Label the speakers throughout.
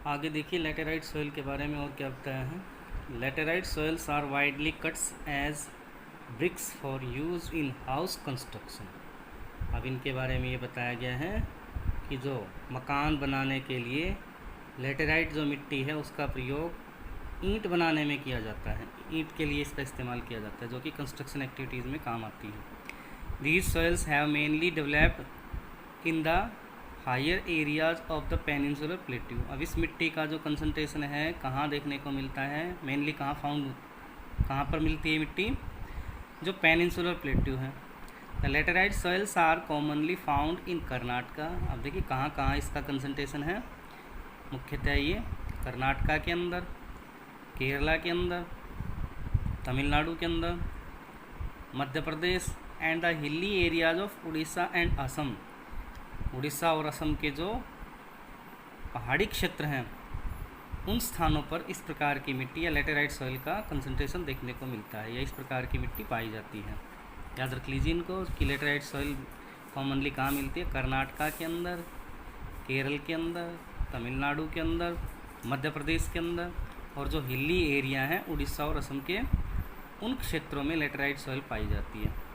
Speaker 1: आगे देखिए laterite soil के बारे में और क्या बताया है। Laterite soils are widely cuts as bricks for use in house construction. अब इनके बारे में ये बताया गया है कि जो मकान बनाने के लिए लेटेराइट जो मिट्टी है उसका प्रयोग ईंट बनाने में किया जाता है। ईंट के लिए इसका इस्तेमाल किया जाता है जो कि कंस्ट्रक्शन एक्टिविटीज़ में काम आती है। These soils have mainly developed in the higher areas of the peninsular plateau. अब इस मिट्टी का जो कंसंट्रेशन है कहाँ देखने को मिलता है, मेनली कहाँ पर मिलती है मिट्टी, जो पेनिनसुलर प्लेट्यू है। The laterite soils are commonly found in Karnataka. अब देखिए कहाँ कहाँ इसका कंसंट्रेशन है, मुख्यतः ये कर्नाटका के अंदर, केरला के अंदर, तमिलनाडु के अंदर, Madhya Pradesh and the hilly areas of Orissa and Assam. Orissa और असम के जो पहाड़ी क्षेत्र हैं उन स्थानों पर इस प्रकार की मिट्टी या लेटेराइट सॉइल का कंसंट्रेशन देखने को मिलता है या इस प्रकार की मिट्टी पाई जाती है। याद रख लीजिए इनको कि लेटेराइट सॉइल कॉमनली कहाँ मिलती है, कर्नाटका के अंदर, केरल के अंदर, तमिलनाडु के अंदर, मध्य प्रदेश के अंदर, और जो हिली एरिया हैं उड़ीसा और असम के उन क्षेत्रों में लेटेराइट सॉइल पाई जाती है।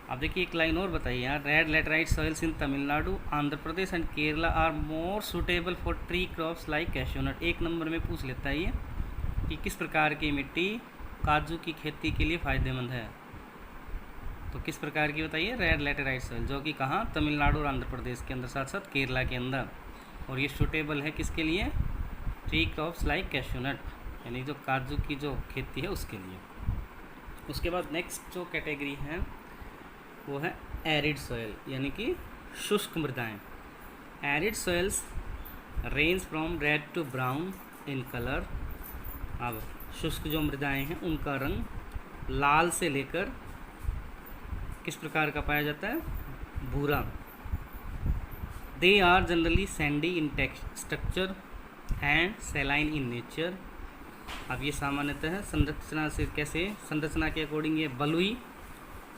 Speaker 1: अब देखिए एक लाइन और बताइए यार, red laterite soils in Tamil Nadu, Andhra Pradesh and Kerala are more suitable for tree crops like cashew nut. एक नंबर में पूछ लेता है ये कि किस प्रकार की मिट्टी काजू की खेती के लिए फ़ायदेमंद है। तो किस प्रकार की बताइए, रेड लेटेराइट सॉइल, जो कि कहाँ, तमिलनाडु और आंध्र प्रदेश के अंदर, साथ साथ केरला के अंदर। और ये सुटेबल है किसके लिए, ट्री क्रॉप्स लाइक कैश्यूनट, यानी जो काजू की जो खेती है उसके लिए। उसके बाद नेक्स्ट जो कैटेगरी है वो है एरिड सॉइल, यानी कि शुष्क मृदाएं। Arid soils range from red to brown in colour. अब शुष्क जो मृदाएं हैं उनका रंग लाल से लेकर किस प्रकार का पाया जाता है, भूरा। They are generally sandy in structure and saline in nature. अब ये सामान्यतः संरचना से कैसे, संरचना के अकॉर्डिंग ये बलुई,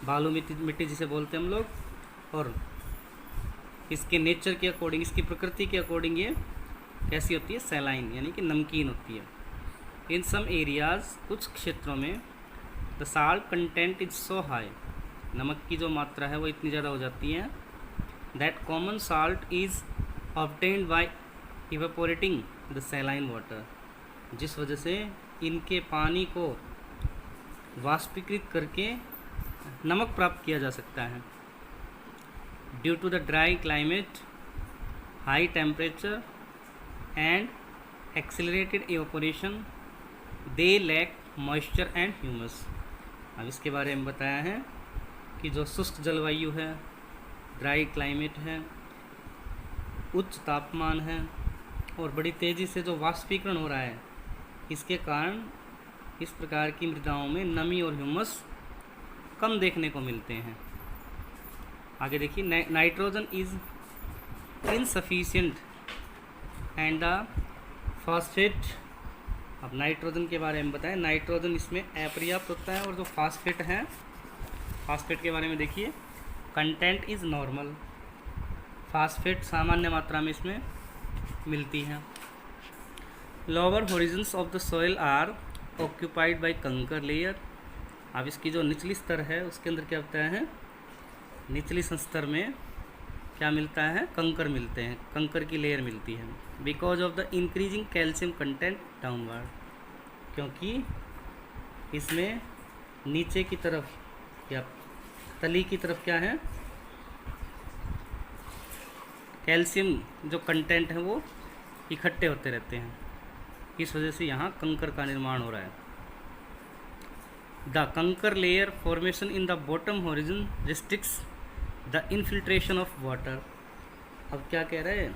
Speaker 1: बालू मिट्टी जिसे बोलते हैं हम लोग, और इसके नेचर के अकॉर्डिंग, इसकी प्रकृति के अकॉर्डिंग ये कैसी होती है, सैलाइन, यानी कि नमकीन होती है। इन सम एरियाज, कुछ क्षेत्रों में, the salt content is so high, नमक की जो मात्रा है वो इतनी ज़्यादा हो जाती है, that common salt is obtained by evaporating the saline water, जिस वजह से इनके पानी को वाष्पीकृत करके नमक प्राप्त किया जा सकता है। Due to the dry climate, high temperature and accelerated evaporation, they lack moisture and humus. अब इसके बारे में बताया है कि जो शुष्क जलवायु है, ड्राई क्लाइमेट है, उच्च तापमान है और बड़ी तेज़ी से जो वाष्पीकरण हो रहा है, इसके कारण इस प्रकार की मृदाओं में नमी और ह्यूमस कम देखने को मिलते हैं। आगे देखिए, nitrogen is insufficient and the phosphate. अब नाइट्रोजन के बारे में बताएं, नाइट्रोजन इसमें अपर्याप्त होता है, और जो फॉस्फेट है, फॉस्फेट के बारे में देखिए, कंटेंट इज़ नॉर्मल, फॉस्फेट सामान्य मात्रा में इसमें मिलती है। Lower horizons of the soil are occupied by kankar layer. अब इसकी जो निचली स्तर है उसके अंदर क्या होता है, निचली स्तर में क्या मिलता है, कंकर मिलते हैं, कंकर की लेयर मिलती है। Because of the increasing calcium content downward, क्योंकि इसमें नीचे की तरफ या तली की तरफ क्या है, कैल्शियम जो कंटेंट है वो इकट्ठे होते रहते हैं, इस वजह से यहाँ कंकर का निर्माण हो रहा है। द कंकर layer formation in the bottom horizon restricts the infiltration of water. अब क्या कह रहे हैं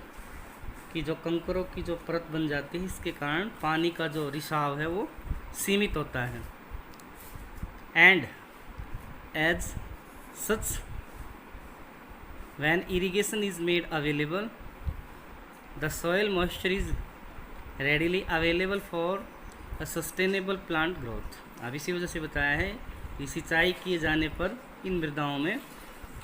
Speaker 1: कि जो कंकरों की जो परत बन जाती है, इसके कारण पानी का जो रिसाव है वो सीमित होता है। And as such when irrigation is made available, the soil moisture is readily available for a sustainable plant growth. अब इसी वजह से बताया है कि सिंचाई किए जाने पर इन मृदाओं में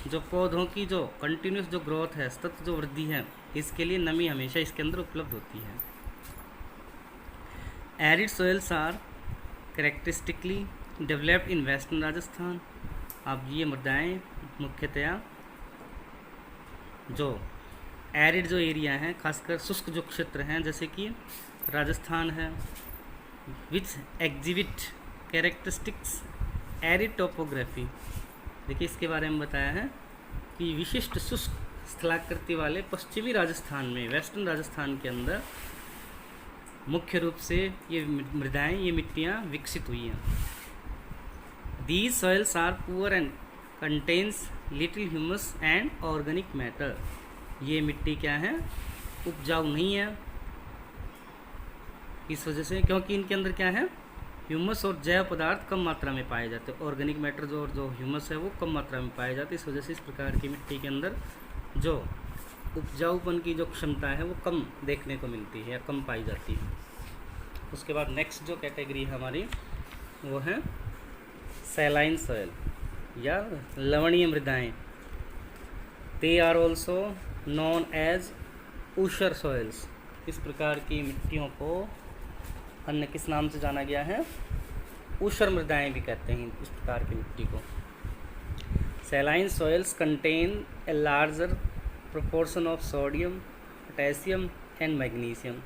Speaker 1: जो पौधों की जो कंटिन्यूस जो ग्रोथ है, सतत जो वृद्धि है, इसके लिए नमी हमेशा इसके अंदर उपलब्ध होती है। Arid soils are characteristically developed in western Rajasthan. अब ये मृदाएँ मुख्यतया जो एरिड जो एरिया हैं, खासकर शुष्क जो क्षेत्र हैं जैसे कि राजस्थान है, विच एग्जिबिट कैरेक्टरिस्टिक्स एरिड टोपोग्राफी। देखिए इसके बारे में बताया है कि विशिष्ट शुष्क स्थलाकृति वाले पश्चिमी राजस्थान में, वेस्टर्न राजस्थान के अंदर मुख्य रूप से ये मृदाएँ, ये मिट्टियाँ विकसित हुई हैं। These soils are poor and contains little humus and organic matter. ये मिट्टी क्या है, उपजाऊ नहीं है इस वजह से, क्योंकि इनके अंदर क्या है, ह्यूमस और जैव पदार्थ कम मात्रा में पाए जाते हैं। ऑर्गेनिक मैटर जो ह्यूमस है वो कम मात्रा में पाए जाते हैं। इस वजह से इस प्रकार की मिट्टी के अंदर जो उपजाऊपन की जो क्षमता है वो कम देखने को मिलती है या कम पाई जाती है। उसके बाद नेक्स्ट जो कैटेगरी है हमारी वो है सैलाइन सॉइल या लवणीय मृदाएँ। They are also known as usar soils. इस प्रकार की मिट्टियों को अन्य किस नाम से जाना गया है, ऊषर मृदाएँ भी कहते हैं इस प्रकार की मिट्टी को। Saline soils contain a larger proportion of sodium, potassium and magnesium.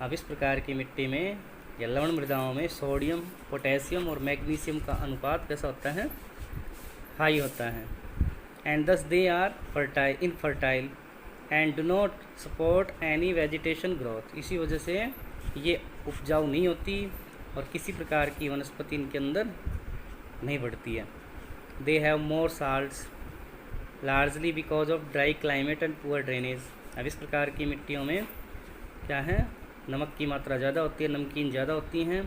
Speaker 1: अब इस प्रकार की मिट्टी में या लवण मृदाओं में सोडियम, पोटेशियम और मैग्नीशियम का अनुपात कैसा होता है, हाई होता है। And thus they are fertile infertile and do not support any vegetation growth. इसी वजह से ये उपजाऊ नहीं होती और किसी प्रकार की वनस्पति इनके अंदर नहीं बढ़ती है। They have more salts largely because of dry climate and poor drainage. अब इस प्रकार की मिट्टियों में क्या है, नमक की मात्रा ज़्यादा होती है, नमकीन ज़्यादा होती हैं,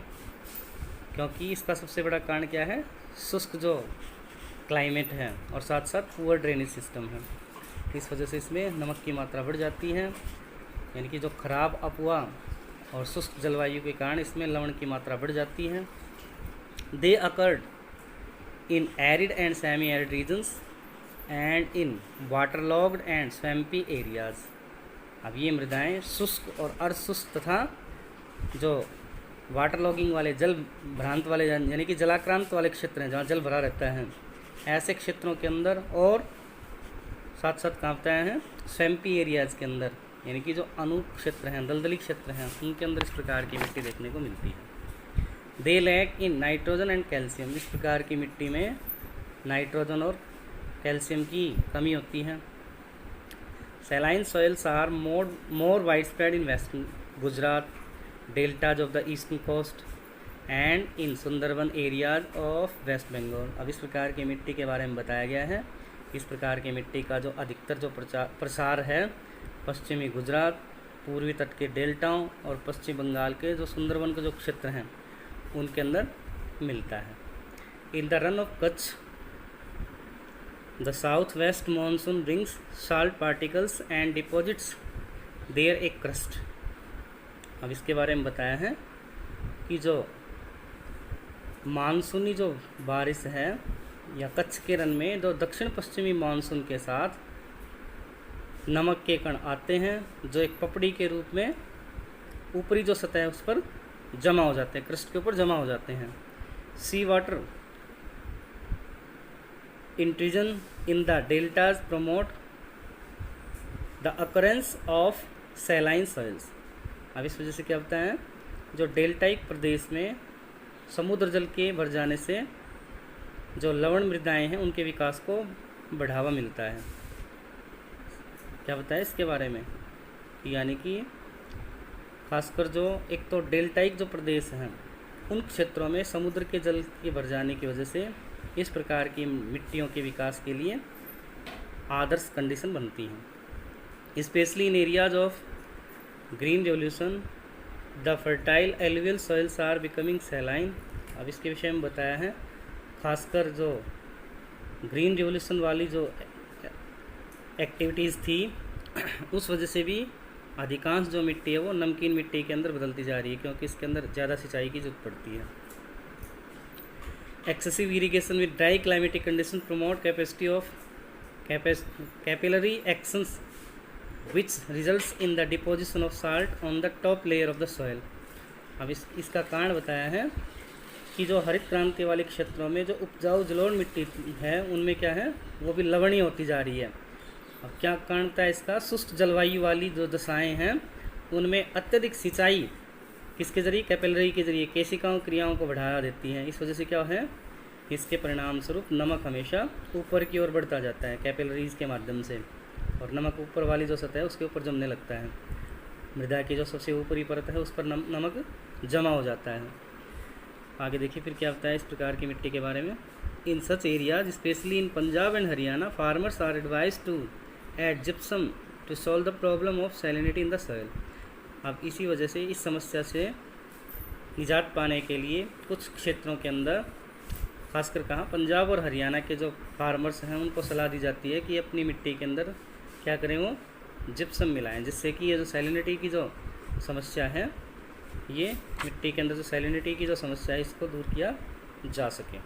Speaker 1: क्योंकि इसका सबसे बड़ा कारण क्या है, शुष्क जो क्लाइमेट है और साथ साथ पुअर ड्रेनेज सिस्टम है। इस वजह से इसमें नमक की मात्रा बढ़ जाती है, यानी कि जो खराब अपवा और शुष्क जलवायु के कारण इसमें लवण की मात्रा बढ़ जाती है। They occur in arid and semi arid regions and in waterlogged and swampy areas. अब ये मृदाएँ शुष्क और अर्धशुष्क तथा जो वाटर लॉगिंग वाले, जल भ्रांत वाले यानी कि जलाक्रांत वाले क्षेत्र हैं जहाँ जल भरा रहता है, ऐसे क्षेत्रों के अंदर और साथ साथ कहाँ बताया है, स्वैम्पी एरियाज़ के अंदर, यानी कि जो अनूप क्षेत्र हैं, दलदली क्षेत्र हैं, उनके अंदर इस प्रकार की मिट्टी देखने को मिलती है। They lack in nitrogen and calcium. इस प्रकार की मिट्टी में नाइट्रोजन और कैल्शियम की कमी होती है। Saline soils are more wide spread in western Gujarat, deltas of the eastern coast and in Sundarban areas of west Bengal. अब इस प्रकार की मिट्टी के बारे में बताया गया है। इस प्रकार की मिट्टी का जो अधिकतर जो प्रसार है पश्चिमी गुजरात, पूर्वी तट के डेल्टाओं और पश्चिम बंगाल के जो सुंदरबन के जो क्षेत्र हैं उनके अंदर मिलता है। In the run of Kutch the south west monsoon brings salt particles and deposits there a crust. अब इसके बारे में बताया है कि जो मानसूनी जो बारिश है या कच्छ के रन में जो दक्षिण पश्चिमी मानसून के साथ नमक के कण आते हैं, जो एक पपड़ी के रूप में ऊपरी जो सतह है उस पर जमा हो जाते हैं, क्रस्ट के ऊपर जमा हो जाते हैं। Sea water intrusion in the deltas promote the occurrence of saline soils. अब इस वजह से क्या होता है, जो डेल्टाइक प्रदेश में समुद्र जल के भर जाने से जो लवण मृदाएँ हैं उनके विकास को बढ़ावा मिलता है। क्या बताया इसके बारे में, यानी कि खासकर जो एक तो डेल्टाइक जो प्रदेश हैं उन क्षेत्रों में समुद्र के जल के भर जाने की वजह से इस प्रकार की मिट्टियों के विकास के लिए आदर्श कंडीशन बनती हैं। Specially in areas of green revolution the fertile alluvial soils are becoming saline. अब इसके विषय में बताया है, खासकर जो ग्रीन रेवोल्यूशन वाली जो एक्टिविटीज़ थी उस वजह से भी अधिकांश जो मिट्टी है वो नमकीन मिट्टी के अंदर बदलती जा रही है, क्योंकि इसके अंदर ज़्यादा सिंचाई की जरूरत पड़ती है। Excessive irrigation with dry climatic condition promote capacity of capillary actions which results in the deposition of salt on the top layer of the soil. अब इसका कारण बताया है कि जो हरित क्रांति वाले क्षेत्रों में जो उपजाऊ जलोढ़ मिट्टी है उनमें क्या है, वो भी लवणीय होती जा रही है। अब क्या कारण था इसका, शुष्क जलवायु वाली जो दशाएं हैं उनमें अत्यधिक सिंचाई किसके जरिए, कैपिलरी के जरिए केशिकाओं क्रियाओं को बढ़ा देती हैं। इस वजह से क्या है, इसके परिणाम स्वरूप नमक हमेशा ऊपर की ओर बढ़ता जाता है कैपिलरीज के माध्यम से, और नमक ऊपर वाली जो सतह है उसके ऊपर जमने लगता है। मृदा की जो सबसे ऊपरी परत है उस पर नमक जमा हो जाता है। आगे देखिए फिर क्या होता है इस प्रकार की मिट्टी के बारे में। In such areas specially in Punjab and Haryana farmers are advise to add gypsum to solve the problem of salinity in the soil. अब इसी वजह से इस समस्या से निजात पाने के लिए कुछ क्षेत्रों के अंदर, खासकर कहाँ पंजाब और हरियाणा के जो फार्मर्स हैं उनको सलाह दी जाती है कि अपनी मिट्टी के अंदर क्या करें, वो जिप्सम मिलाएं, जिससे कि ये जो सैलिनिटी की जो समस्या है, ये मिट्टी के अंदर जो सैलिनिटी की जो समस्या है इसको दूर किया जा सके।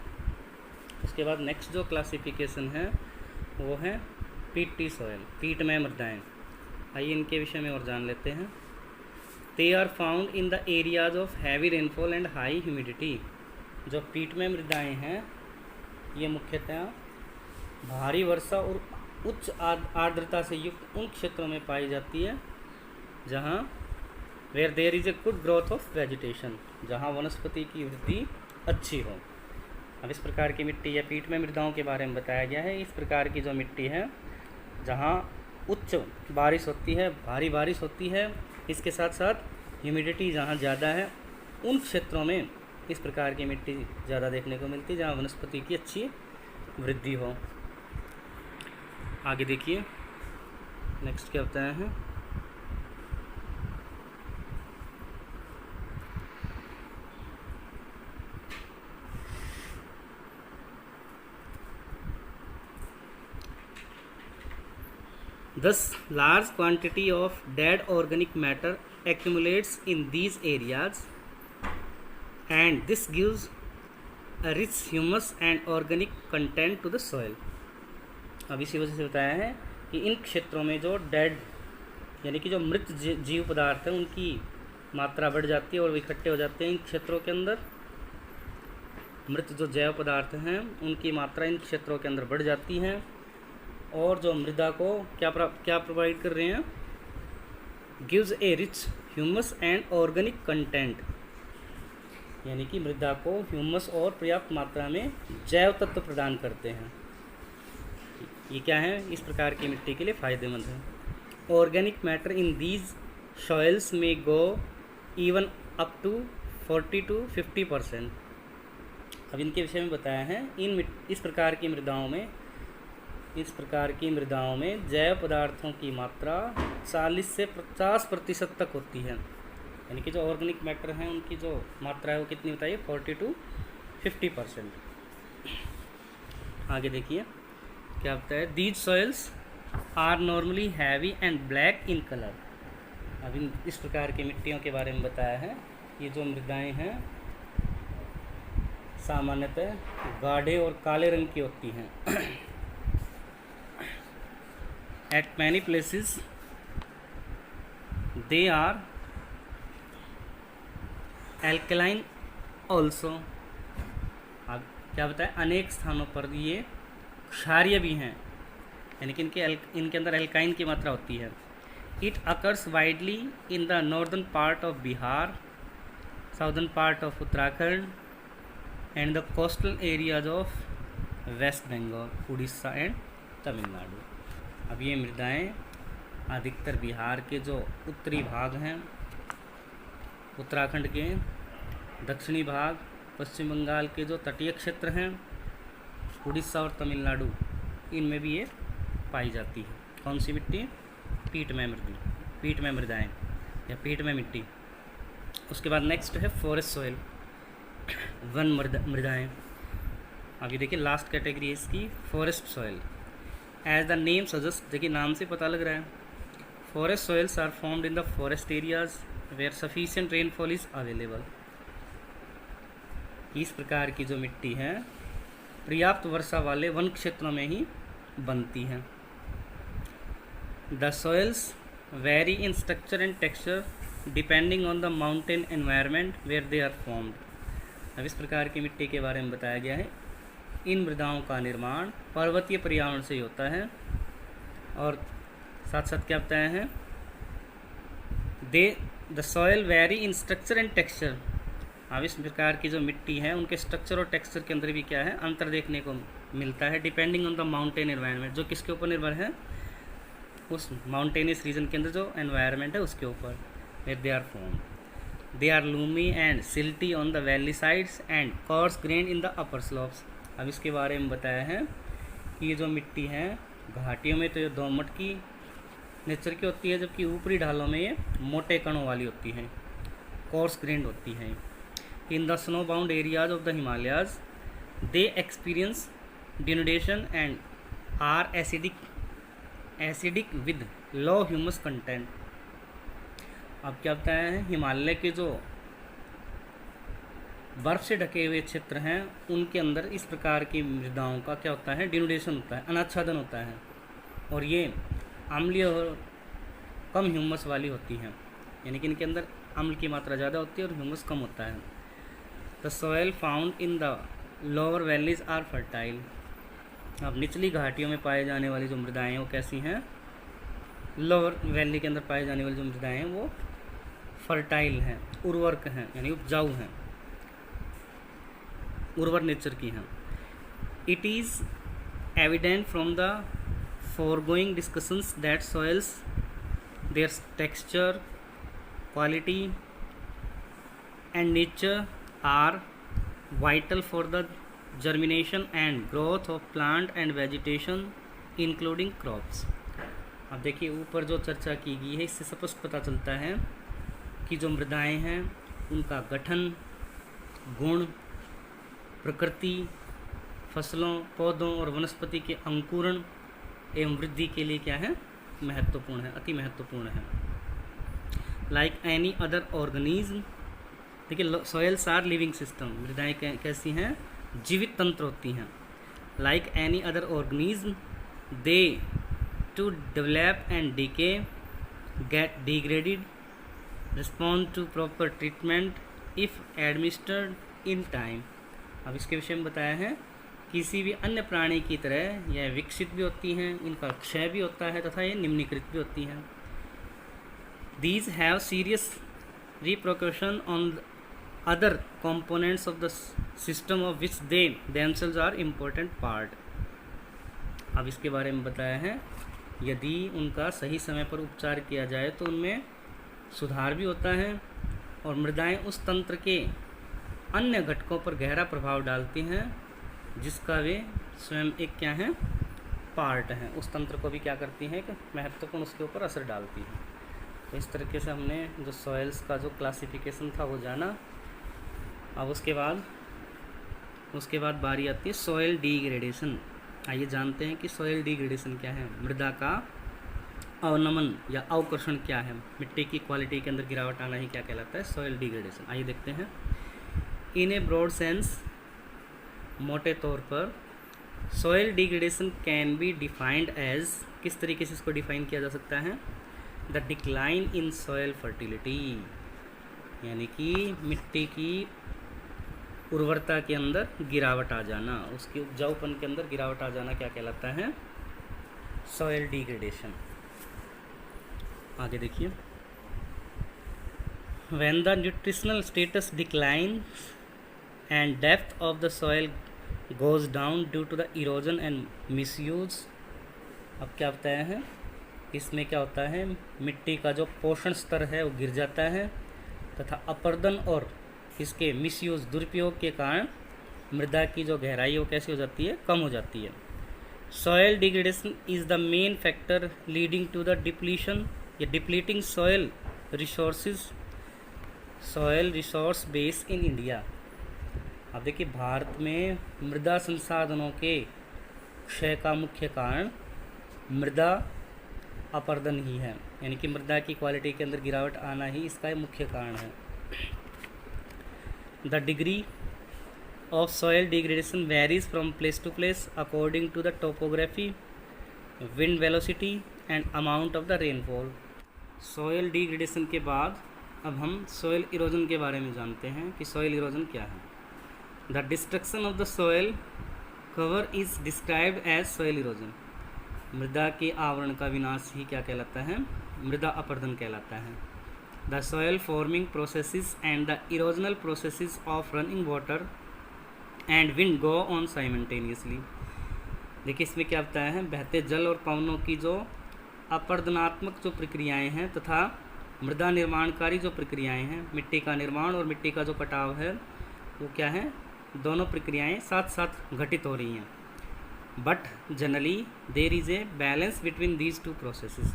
Speaker 1: उसके बाद नेक्स्ट जो क्लासिफिकेशन है वो है पीटी सॉइल, पीटमय मृदाएँ। आइए इनके विषय में और जान लेते हैं। They are found in the areas of heavy rainfall and high humidity. जो पीटमय मृदाएँ हैं ये मुख्यतः भारी वर्षा और उच्च आर्द्रता से युक्त उन क्षेत्रों में पाई जाती है जहाँ where there is a good growth of vegetation, जहाँ वनस्पति की वृद्धि अच्छी हो। अब इस प्रकार की मिट्टी या पीटमय मृदाओं के बारे में बताया गया है। इस प्रकार की जो मिट्टी है जहाँ उच्च बारिश होती है, भारी बारिश होती है, इसके साथ साथ ह्यूमिडिटी जहाँ ज़्यादा है, उन क्षेत्रों में इस प्रकार की मिट्टी ज़्यादा देखने को मिलती है जहाँ वनस्पति की अच्छी वृद्धि हो। आगे देखिए नेक्स्ट क्या बताया है। Thus, large quantity of dead organic matter accumulates in these areas, and this gives a rich humus and organic content to the soil. अब इसी वजह से बताया है कि इन क्षेत्रों में जो डेड यानी कि जो मृत जीव पदार्थ हैं उनकी मात्रा बढ़ जाती है और वो इकट्ठे हो जाते हैं इन क्षेत्रों के अंदर। मृत जो जैव पदार्थ हैं उनकी मात्रा इन क्षेत्रों के अंदर बढ़ जाती है और जो मृदा को क्या प्रोवाइड कर रहे हैं, gives A rich humus and organic content, यानी कि मृदा को ह्यूमस और पर्याप्त मात्रा में जैव तत्व प्रदान करते हैं। ये क्या है, इस प्रकार की मिट्टी के लिए फ़ायदेमंद है। Organic matter in these soils में go even up to 40 to 50%। अब इनके विषय में बताया है इस प्रकार की मृदाओं में जैव पदार्थों की मात्रा 40 से 50% तक होती है। यानी कि जो ऑर्गेनिक मैटर हैं उनकी जो मात्रा है वो कितनी बताइए, 40 to 50%। आगे देखिए क्या होता है। These soils are normally heavy and black in colour. अब इस प्रकार की मिट्टियों के बारे में बताया है। ये जो मृदाएँ हैं सामान्यतः गाढ़े और काले रंग की होती हैं। At many places they are alkaline also। अब क्या बताएं, अनेक स्थानों पर ये क्षारीय भी हैं, यानी कि इनके अंदर एल्काइन की मात्रा होती है। It occurs widely in the northern part of Bihar, southern part of Uttarakhand and the coastal areas of west Bengal, Orissa and Tamil Nadu. अब ये मृदाएँ अधिकतर बिहार के जो उत्तरी भाग हैं, उत्तराखंड के दक्षिणी भाग, पश्चिम बंगाल के जो तटीय क्षेत्र हैं, उड़ीसा और तमिलनाडु, इनमें भी ये पाई जाती है। कौन सी मिट्टी, पीटमय मृदाएँ या पीटमय मिट्टी। उसके बाद नेक्स्ट है फॉरेस्ट सॉइल, वन मृदाएँ। अभी देखिए लास्ट कैटेगरी है इसकी forest soil. As the name suggest, देखिए नाम से पता लग रहा है, forest soils are formed in the forest areas where sufficient rainfall is available. इस प्रकार की जो मिट्टी है पर्याप्त वर्षा वाले वन क्षेत्रों में ही बनती हैं। The soils vary in structure and texture depending on the mountain environment where they are formed। अब इस प्रकार की मिट्टी के बारे में बताया गया है। इन मृदाओं का निर्माण पर्वतीय पर्यावरण से ही होता है। और साथ साथ क्या बताया है, the soil very in structure and texture. अब इस प्रकार की जो मिट्टी है उनके स्ट्रक्चर और टेक्सचर के अंदर भी क्या है, अंतर देखने को मिलता है। Depending on the mountain environment, जो किसके ऊपर निर्भर है, उस माउंटेनियस रीजन के अंदर जो एनवायरनमेंट है उसके ऊपर। Where they are form, they are loamy and silty on the valley sides and coarse grain in the upper slopes. अब इसके बारे में बताया है कि ये जो मिट्टी है घाटियों में तो ये दोमट की नेचर की होती है, जबकि ऊपरी ढालों में ये मोटे कणों वाली होती हैं, कोर्स ग्रेन्ड होती हैं। In the snow bound areas of the Himalayas they experience denudation and are acidic with low humus content. अब क्या बताया है, हिमालय के जो बर्फ़ से ढके हुए क्षेत्र हैं उनके अंदर इस प्रकार की मृदाओं का क्या होता है, डिनुडेशन होता है, अनाच्छादन होता है, और ये अम्लीय और कम ह्यूमस वाली होती हैं, यानी कि इनके अंदर अम्ल की मात्रा ज़्यादा होती है और ह्यूमस कम होता है। The soil found in the lower valleys are fertile. अब निचली घाटियों में पाए जाने वाली जो मृदाएँ हैं वो कैसी हैं, लोअर वैली के अंदर पाए जाने वाली जो मृदाएँ हैं वो फर्टाइल हैं, उर्वरक हैं, यानी उपजाऊ हैं, उर्वर नेचर की हैं। It is evident from the foregoing discussions that soils, their texture, quality and nature are vital for the germination and growth of plant and vegetation including crops। अब देखिए ऊपर जो चर्चा की गई है इससे स्पष्ट पता चलता है कि जो मृदाएं हैं उनका गठन, गुण, प्रकृति, फसलों, पौधों और वनस्पति के अंकुरण एवं वृद्धि के लिए क्या है, महत्वपूर्ण है, अति महत्वपूर्ण है। लाइक एनी अदर ऑर्गेनिज्म, देखिए सॉयल्स आर लिविंग सिस्टम, मृदाएँ कैसी हैं, जीवित तंत्र होती हैं। Like any other organism they too develop and decay, get degraded, respond to proper treatment if administered in time. अब इसके विषय में बताया है, किसी भी अन्य प्राणी की तरह यह विकसित भी होती हैं, इनका क्षय भी होता है तथा ये निम्नीकृत भी होती हैं। These have serious repercussion on other components of the system of which they themselves are important part. अब इसके बारे में बताया है, यदि उनका सही समय पर उपचार किया जाए तो उनमें सुधार भी होता है और मृदाएं उस तंत्र के अन्य घटकों पर गहरा प्रभाव डालती हैं जिसका वे स्वयं एक क्या है, पार्ट हैं, उस तंत्र को भी क्या करती हैं कि महत्वपूर्ण उसके ऊपर असर डालती है। तो इस तरीके से हमने जो सॉइल्स का जो क्लासिफिकेशन था वो जाना। अब उसके बाद बारी आती है सॉइल डिग्रेडेशन। आइए जानते हैं कि सॉइल डिग्रेडेशन क्या है, मृदा का अवनमन या अवकर्षण क्या है, मिट्टी की क्वालिटी के अंदर गिरावट आना ही क्या कहलाता है, सॉइल डिग्रेडेशन। आइए देखते हैं। इन ए ब्रॉड सेंस, मोटे तौर पर soil degradation can be defined as, किस तरीके से इसको डिफाइन किया जा सकता है, the decline in soil fertility, यानी कि मिट्टी की उर्वरता के अंदर गिरावट आ जाना, उसके उपजाऊपन के अंदर गिरावट आ जाना क्या कहलाता है, सॉइल डिग्रेडेशन। आगे देखिए, when the nutritional status declines and depth of the soil goes down due to the erosion and misuse। अब क्या बताया है, इसमें क्या होता है, मिट्टी का जो पोषण स्तर है वो गिर जाता है तथा अपर्दन और इसके मिसयूज, दुरुपयोग के कारण मृदा की जो गहराई है वो कैसी हो जाती है, कम हो जाती है। Soil degradation is the main factor leading to the depletion या depleting soil resource base in India. अब देखिए भारत में मृदा संसाधनों के क्षय का मुख्य कारण मृदा अपर्दन ही है, यानी कि मृदा की क्वालिटी के अंदर गिरावट आना ही इसका मुख्य कारण है। The degree of soil degradation varies from place to place according to the topography, wind velocity and amount of the rainfall। Soil degradation के बाद अब हम सॉयल इरोजन के बारे में जानते हैं कि सॉयल इरोजन क्या है। The destruction of the soil cover is described as soil erosion. मृदा के आवरण का विनाश ही क्या कहलाता है? मृदा अपरदन कहलाता है। The soil forming processes and the erosional processes of running water and wind go on simultaneously. देखिए इसमें क्या बताया है, बहते जल और पवनों की जो अपरदनात्मक जो प्रक्रियाएं हैं तथा मृदा निर्माणकारी जो प्रक्रियाएं हैं, मिट्टी का निर्माण और मिट्टी का जो कटाव है, वो क्या है, दोनों प्रक्रियाएं साथ साथ घटित हो रही हैं। But generally there is a balance between these two processes.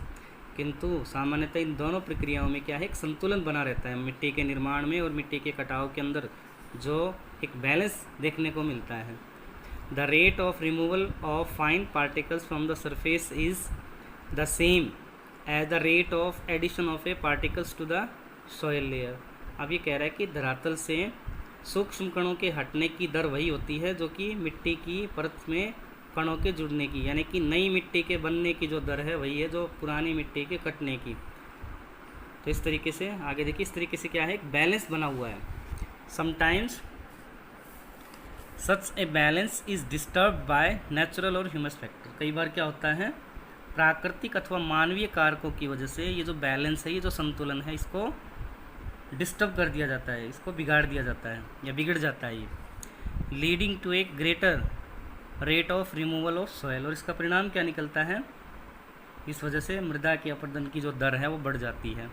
Speaker 1: किंतु सामान्यतः इन दोनों प्रक्रियाओं में क्या है, एक संतुलन बना रहता है। मिट्टी के निर्माण में और मिट्टी के कटाव के अंदर जो एक बैलेंस देखने को मिलता है। The rate of removal of fine particles from the surface is the same as the rate of addition of a particles to the soil layer. अब ये कह रहा है कि धरातल से सूक्ष्म कणों के हटने की दर वही होती है जो कि मिट्टी की परत में कणों के जुड़ने की, यानी कि नई मिट्टी के बनने की जो दर है वही है जो पुरानी मिट्टी के कटने की। तो इस तरीके से आगे देखिए, इस तरीके से क्या है, एक बैलेंस बना हुआ है। Sometimes such a balance is disturb by natural और ह्यूमन फैक्टर। कई बार क्या होता है, प्राकृतिक अथवा मानवीय कारकों की वजह से ये जो बैलेंस है, ये जो संतुलन है, इसको डिस्टर्ब कर दिया जाता है, इसको बिगाड़ दिया जाता है या बिगड़ जाता है ये, leading to a greater rate of removal of soil. और इसका परिणाम क्या निकलता है, इस वजह से मृदा के अपरदन की जो दर है वो बढ़ जाती है।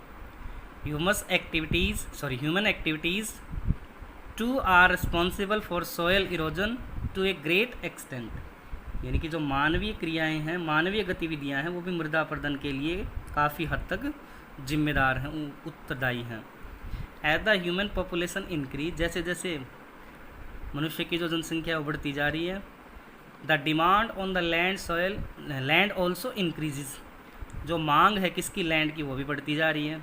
Speaker 1: Human activities too are responsible for soil erosion to a great extent. यानी कि जो मानवीय क्रियाएं हैं, मानवीय गतिविधियां हैं, वो भी मृदा अपरदन के लिए काफ़ी हद तक जिम्मेदार हैं, उत्तरदायी हैं। As the human population increase, जैसे जैसे मनुष्य की जो जनसंख्या है वो बढ़ती जा रही है, the demand on the land also increases. जो मांग है किसकी, लैंड की, वो भी बढ़ती जा रही है।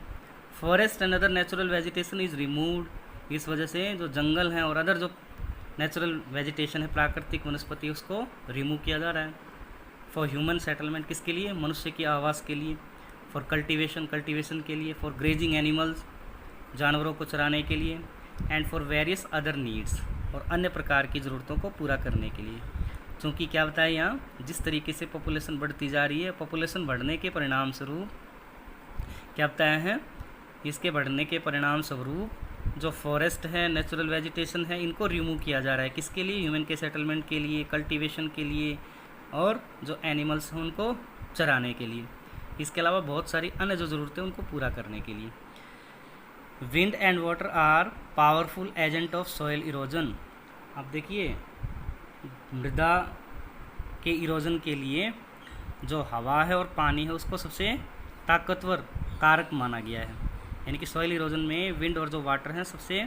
Speaker 1: Forest and other natural vegetation is removed. इस वजह से जो जंगल हैं और अदर जो नेचुरल वेजिटेशन है, प्राकृतिक वनस्पति, उसको रिमूव किया जा रहा है। फॉर ह्यूमन सेटलमेंट, किसके लिए, मनुष्य के आवास के लिए। फॉर कल्टीवेशन के लिए। फॉर ग्रेजिंग एनिमल्स, जानवरों को चराने के लिए। And for various other needs, और अन्य प्रकार की ज़रूरतों को पूरा करने के लिए। क्योंकि क्या बताया यहाँ, जिस तरीके से पॉपुलेशन बढ़ती जा रही है, पॉपुलेशन बढ़ने के परिणाम स्वरूप क्या बताया है, इसके बढ़ने के परिणाम स्वरूप जो फॉरेस्ट है, नेचुरल वेजिटेशन है, इनको रिमूव किया जा रहा है। किसके लिए, ह्यूमन के सेटलमेंट के लिए, कल्टीवेशन के लिए, और जो एनिमल्स हैं उनको चराने के लिए। इसके अलावा बहुत सारी अन्य जो ज़रूरतें उनको पूरा करने के लिए। Wind and water are powerful agent of soil erosion. अब देखिए, मृदा के इरोजन के लिए जो हवा है और पानी है उसको सबसे ताकतवर कारक माना गया है। यानी कि सॉइल इरोजन में विंड और जो वाटर हैं सबसे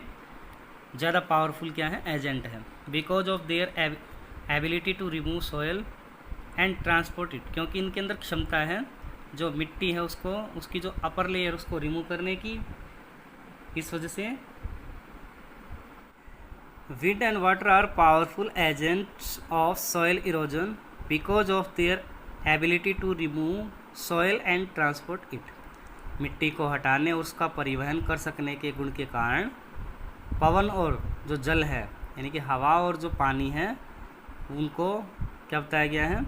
Speaker 1: ज़्यादा पावरफुल क्या है, एजेंट है। Because of their ability to remove soil and transport it. क्योंकि इनके अंदर क्षमता है जो मिट्टी है उसको, उसकी जो अपर लेयर उसको रिमूव करने की। इस वजह से wind and water are powerful agents of soil erosion because of their ability to remove soil and transport it. मिट्टी को हटाने और उसका परिवहन कर सकने के गुण के कारण पवन और जो जल है, यानी कि हवा और जो पानी है, उनको क्या बताया गया है,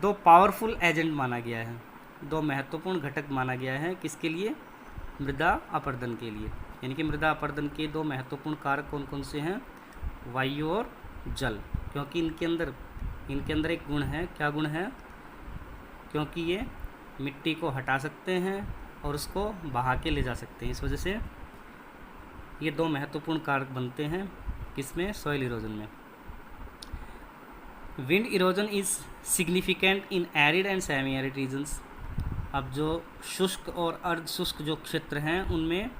Speaker 1: दो पावरफुल एजेंट माना गया है, दो महत्वपूर्ण घटक माना गया है। किसके लिए, मृदा अपरदन के लिए। यानी कि मृदा अपरदन के दो महत्वपूर्ण कारक कौन कौन से हैं, वायु और जल। क्योंकि इनके अंदर एक गुण है, क्या गुण है, क्योंकि ये मिट्टी को हटा सकते हैं और उसको बहा के ले जा सकते हैं। इस वजह से ये दो महत्वपूर्ण कारक बनते हैं किसमें, सॉइल इरोजन में। Wind erosion is significant in arid and semi arid regions. अब जो शुष्क और अर्ध शुष्क जो क्षेत्र हैं उनमें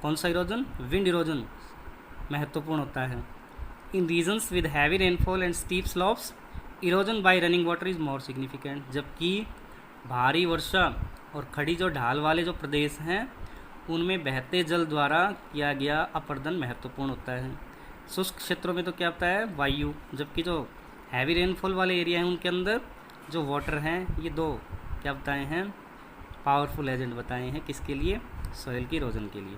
Speaker 1: कौन सा इरोजन, विंड इरोजन महत्वपूर्ण होता है। In regions with heavy rainfall and steep slopes erosion by running water is more significant. जबकि भारी वर्षा और खड़ी जो ढाल वाले जो प्रदेश हैं उनमें बहते जल द्वारा किया गया अपरदन महत्वपूर्ण होता है। शुष्क क्षेत्रों में तो क्या होता है, वायु। जबकि जो हैवी रेनफॉल वाले एरिया हैं उनके अंदर जो वाटर हैं, ये दो क्या बताए हैं, पावरफुल एजेंट बताए हैं किसके लिए, सॉइल की इरोजन के लिए।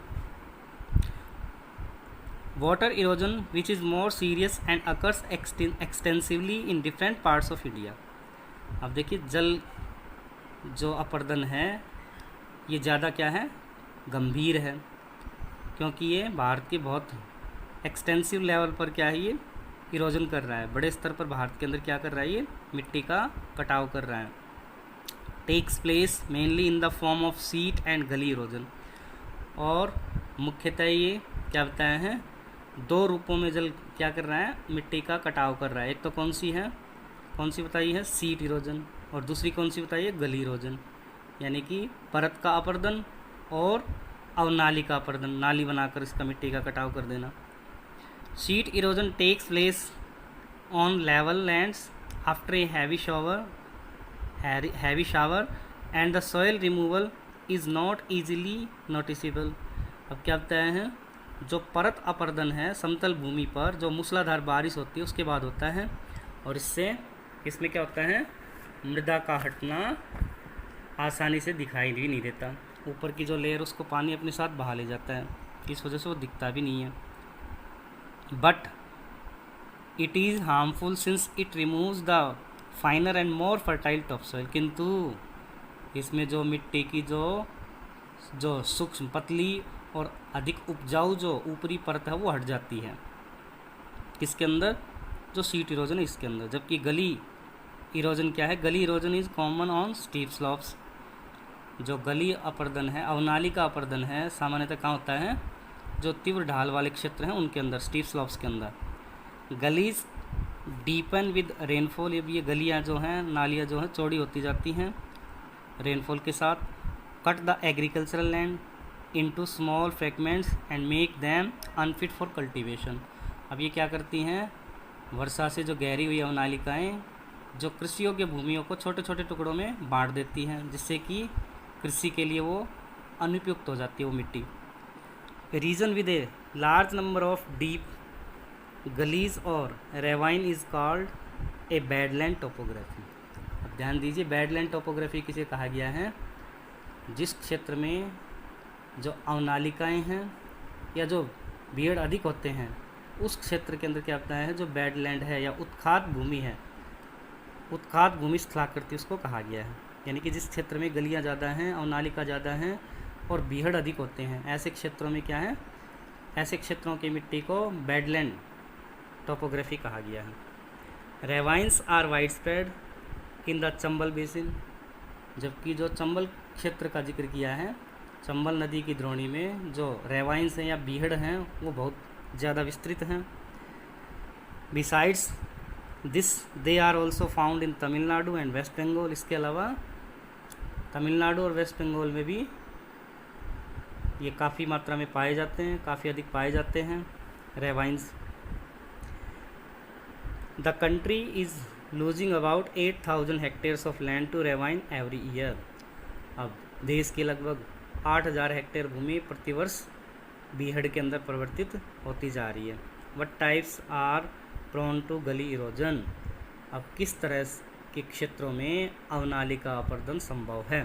Speaker 1: Water erosion which is more serious and occurs extensively in different parts of India. अब देखिए जल जो अपर्दन है ये ज़्यादा क्या है, गंभीर है, क्योंकि ये भारत के बहुत एक्सटेंसिव लेवल पर क्या है, ये इरोजन कर रहा है, बड़े स्तर पर भारत के अंदर क्या कर रहा है, ये मिट्टी का कटाव कर रहा है। Takes place mainly in the form of sheet and gully erosion, और मुख्यतः ये क्या बताया है, दो रूपों में जल क्या कर रहा है, मिट्टी का कटाव कर रहा है। एक तो कौन सी बताई है, सीट इरोजन, और दूसरी कौन सी बताई है, गली इरोजन, यानी कि परत का अपर्दन और अवनाली का अपर्दन, नाली बनाकर इसका मिट्टी का कटाव कर देना। Sheet erosion takes place on level lands after a heavy shower and the soil removal is not easily noticeable. अब क्या बताया है, जो परत अपर्दन है समतल भूमि पर जो मूसलाधार बारिश होती है उसके बाद होता है, और इसमें क्या होता है, मृदा का हटना आसानी से दिखाई भी नहीं देता। ऊपर की जो लेयर उसको पानी अपने साथ बहा ले जाता है, इस वजह से वो दिखता भी नहीं है। But it is harmful since it removes the फाइनर and more fertile top soil. किंतु इसमें जो मिट्टी की जो सूक्ष्म पतली और अधिक उपजाऊ जो ऊपरी परत है वो हट जाती है, किसके अंदर, जो सीट इरोजन है इसके अंदर। जबकि गली इरोजन क्या है, गली erosion is common on steep slopes. जो गली अपर्दन है, अवनाली का अपर्दन है, सामान्यतः कहाँ होता है, जो तीव्र ढाल वाले क्षेत्र हैं उनके अंदर, स्टीप स्लॉप्स के अंदर। गलीज डीपन विद रेनफॉल, ये गलियाँ जो हैं, नालियाँ जो हैं चौड़ी होती जाती हैं रेनफॉल के साथ। Cut the agricultural land into small fragments and make them unfit for cultivation. अब ये क्या करती हैं, वर्षा से जो गहरी हुई अवनालिकाएँ जो कृषि योग्य भूमियों को छोटे छोटे टुकड़ों में बांट देती हैं, जिससे कि कृषि के लिए वो अनुपयुक्त हो जाती है वो मिट्टी। Region with a large number of deep gullies और ravine is called a badland topography. अब ध्यान दीजिए, बैडलैंड टोपोग्राफी किसे कहा गया है, जिस क्षेत्र में जो अवनालिकाएँ हैं या जो बीहड़ अधिक होते हैं उस क्षेत्र के अंदर क्या होता है, जो बैडलैंड है या उत्खात भूमि है, उत्खात भूमि स्थलाकृति उसको कहा गया है। यानी कि जिस क्षेत्र में गलियाँ ज़्यादा हैं, अवनालिका ज़्यादा हैं और बीहड़ अधिक होते हैं, ऐसे क्षेत्रों में क्या है, ऐसे क्षेत्रों की मिट्टी को बैडलैंड टोपोग्राफी कहा गया है। Ravines are wide spread in the Chambal basin, जबकि जो चंबल क्षेत्र का जिक्र किया है, चंबल नदी की द्रोणी में जो रेवाइंस हैं या बीहड़ हैं वो बहुत ज़्यादा विस्तृत हैं। Besides this they are also found in Tamil Nadu and West Bengal. इसके अलावा तमिलनाडु और वेस्ट बंगाल में भी ये काफ़ी मात्रा में पाए जाते हैं, काफ़ी अधिक पाए जाते हैं ravines. The country is losing about 8,000 hectares of land to ravine every year. अब देश की लगभग 8,000 हेक्टेयर भूमि प्रतिवर्ष बीहड़ के अंदर परिवर्तित होती जा रही है। What types are prone to gully erosion. अब किस तरह के क्षेत्रों में अवनालिका अपर्दन संभव है।